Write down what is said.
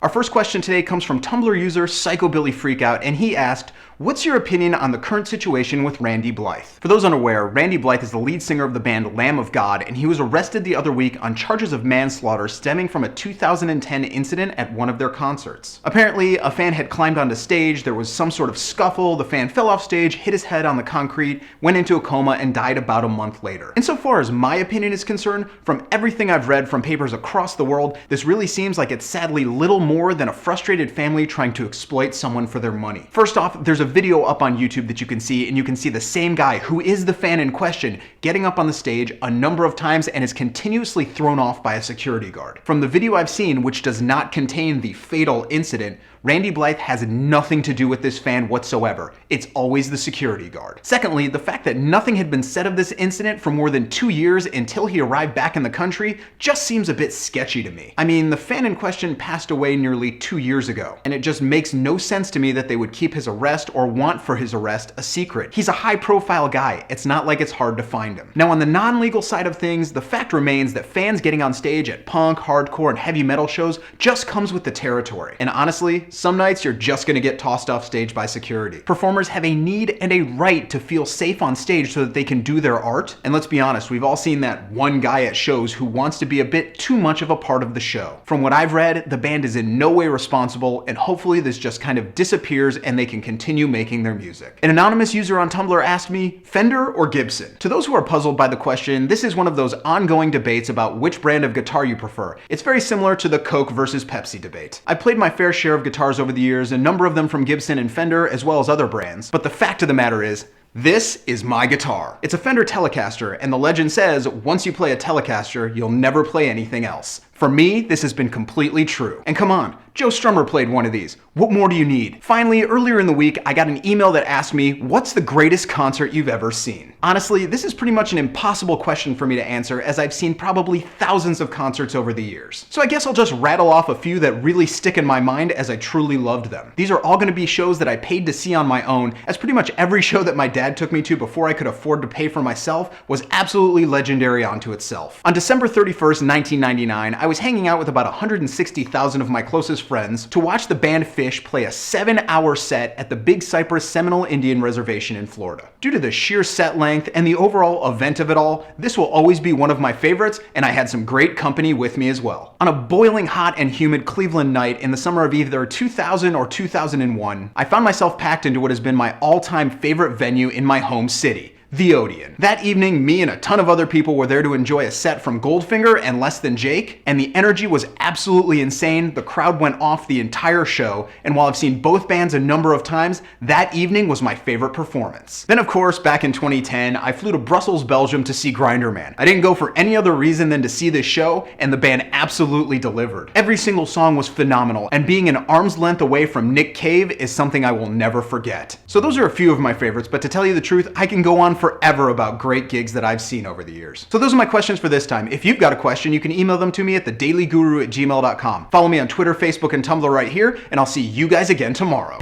Our first question today comes from Tumblr user PsychoBillyFreakout, and he asked, what's your opinion on the current situation with Randy Blythe? For those unaware, Randy Blythe is the lead singer of the band Lamb of God, and he was arrested the other week on charges of manslaughter stemming from a 2010 incident at one of their concerts. Apparently, a fan had climbed onto stage, there was some sort of scuffle, the fan fell off stage, hit his head on the concrete, went into a coma, and died about a month later. Insofar as my opinion is concerned, from everything I've read from papers across the world, this really seems like it's sadly little more than a frustrated family trying to exploit someone for their money. First off, there's a video up on YouTube that you can see, and you can see the same guy who is the fan in question getting up on the stage a number of times and is continuously thrown off by a security guard. From the video I've seen, which does not contain the fatal incident, Randy Blythe has nothing to do with this fan whatsoever. It's always the security guard. Secondly, the fact that nothing had been said of this incident for more than 2 years until he arrived back in the country just seems a bit sketchy to me. I mean, the fan in question passed away nearly 2 years ago, and it just makes no sense to me that they would keep his arrest or want for his arrest a secret. He's a high-profile guy. It's not like it's hard to find him. Now, on the non-legal side of things, the fact remains that fans getting on stage at punk, hardcore, and heavy metal shows just comes with the territory. And honestly, some nights you're just gonna get tossed off stage by security. Performers have a need and a right to feel safe on stage so that they can do their art. And let's be honest, we've all seen that one guy at shows who wants to be a bit too much of a part of the show. From what I've read, the band is in no way responsible, and hopefully this just kind of disappears and they can continue making their music. An anonymous user on Tumblr asked me, Fender or Gibson? To those who are puzzled by the question, this is one of those ongoing debates about which brand of guitar you prefer. It's very similar to the Coke versus Pepsi debate. I've played my fair share of guitars over the years, a number of them from Gibson and Fender, as well as other brands, but the fact of the matter is, this is my guitar. It's a Fender Telecaster, and the legend says, once you play a Telecaster, you'll never play anything else. For me, this has been completely true. And come on, Joe Strummer played one of these. What more do you need? Finally, earlier in the week, I got an email that asked me, what's the greatest concert you've ever seen? Honestly, this is pretty much an impossible question for me to answer, as I've seen probably thousands of concerts over the years. So I guess I'll just rattle off a few that really stick in my mind as I truly loved them. These are all gonna be shows that I paid to see on my own, as pretty much every show that my dad took me to before I could afford to pay for myself was absolutely legendary unto itself. On December 31st, 1999, I was hanging out with about 160,000 of my closest friends to watch the band Phish play a 7-hour set at the Big Cypress Seminole Indian Reservation in Florida. Due to the sheer set length and the overall event of it all, this will always be one of my favorites, and I had some great company with me as well. On a boiling hot and humid Cleveland night in the summer of either 2000 or 2001, I found myself packed into what has been my all-time favorite venue in my home city, the Odeon. That evening, me and a ton of other people were there to enjoy a set from Goldfinger and Less Than Jake, and the energy was absolutely insane. The crowd went off the entire show, and while I've seen both bands a number of times, that evening was my favorite performance. Then of course, back in 2010, I flew to Brussels, Belgium to see Grinderman. I didn't go for any other reason than to see this show, and the band absolutely delivered. Every single song was phenomenal, and being an arm's length away from Nick Cave is something I will never forget. So those are a few of my favorites, but to tell you the truth, I can go on forever about great gigs that I've seen over the years. So those are my questions for this time. If you've got a question, you can email them to me at thedailyguru@gmail.com. Follow me on Twitter, Facebook, and Tumblr right here, and I'll see you guys again tomorrow.